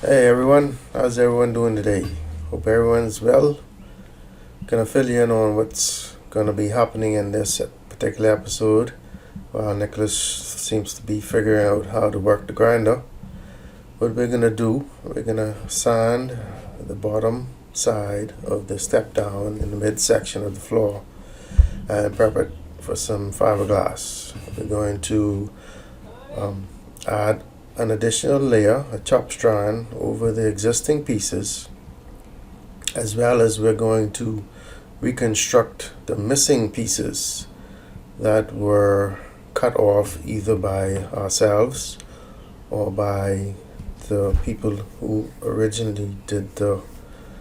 Hey everyone, how's everyone doing today? Hope everyone's well. Gonna fill you in on what's gonna be happening in this particular episode while Nicholas seems to be figuring out how to work the grinder. What we're gonna do, we're gonna sand the bottom side of the step down in the midsection of the floor and prep it for some fiberglass. We're going to add an additional layer, a chop strand, over the existing pieces, as well as we're going to reconstruct the missing pieces that were cut off either by ourselves or by the people who originally did the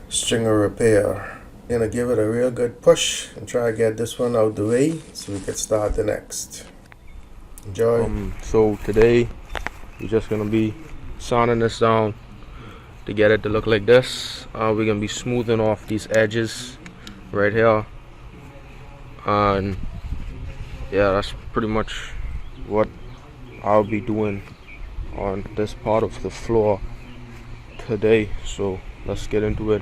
stringer repair. Gonna give it a real good push and try to get this one out the way so we can start the next. Enjoy. So today we're just gonna be sanding this down to get it to look like this. We're gonna be smoothing off these edges right here, and yeah, that's pretty much what I'll be doing on this part of the floor today. So let's get into it.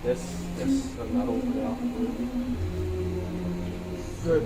This and that over there. Good.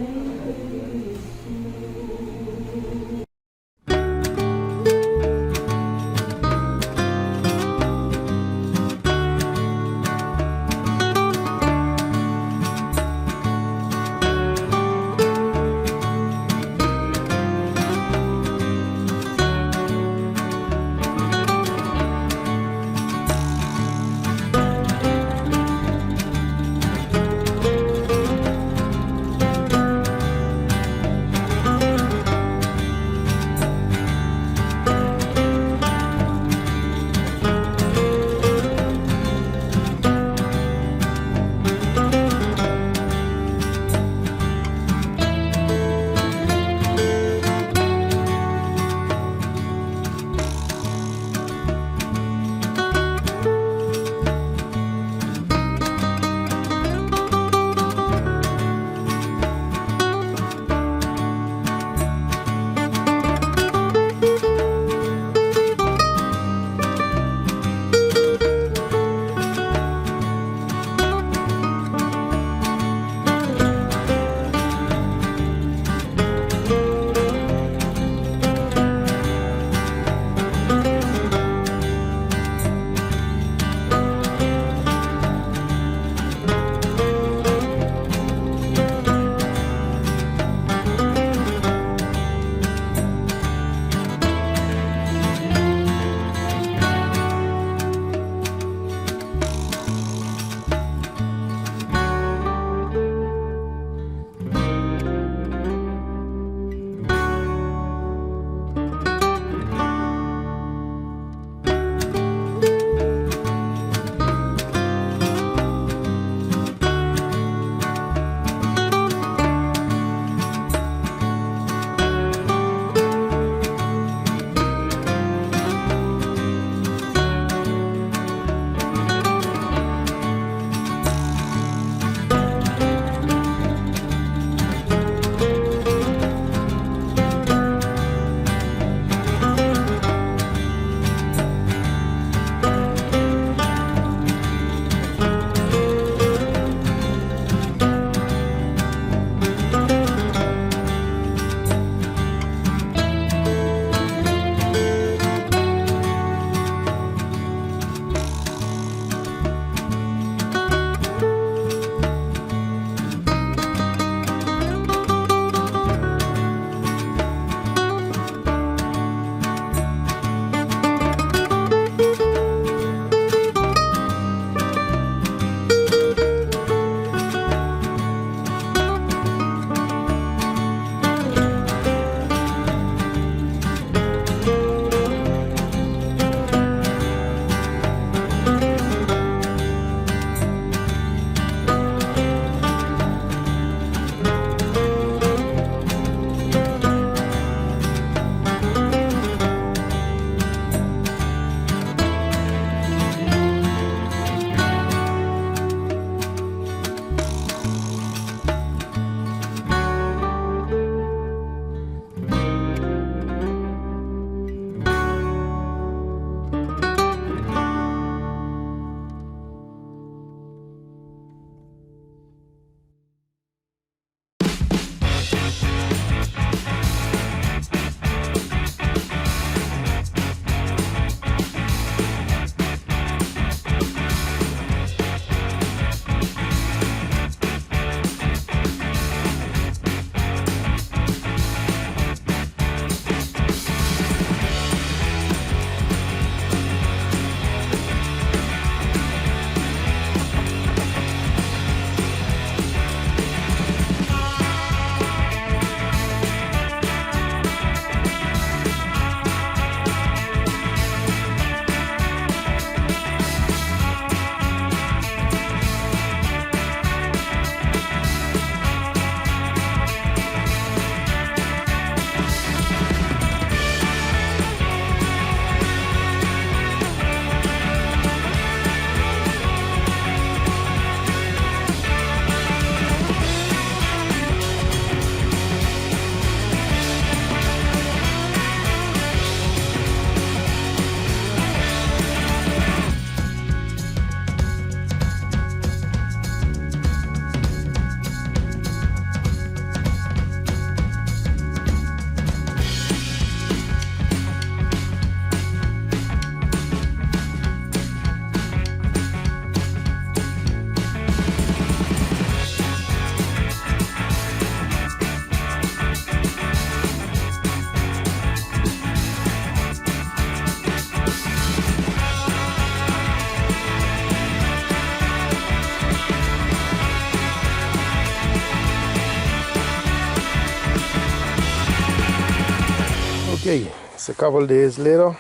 Just a couple days later,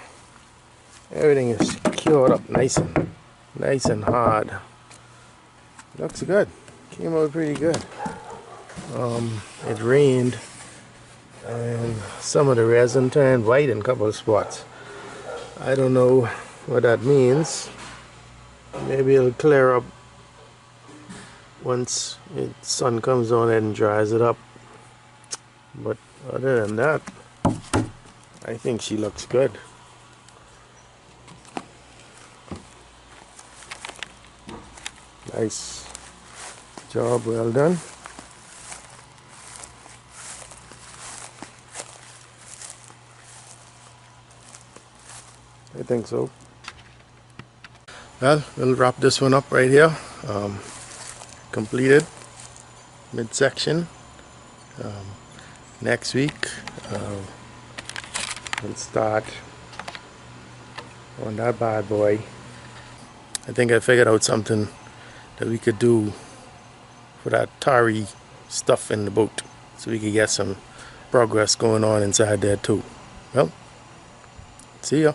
everything is cured up nice and hard. Looks good. Came out pretty good. It rained and some of the resin turned white in a couple of spots. I don't know what that means. Maybe it'll clear up once the sun comes on and dries it up. But other than that, I think she looks good. Nice job, well done. I think so. Well, we'll wrap this one up right here. Completed midsection. Next week we'll start on that bad boy. I think I figured out something that we could do for that tarry stuff in the boat, so we could get some progress going on inside there too. Well, see ya.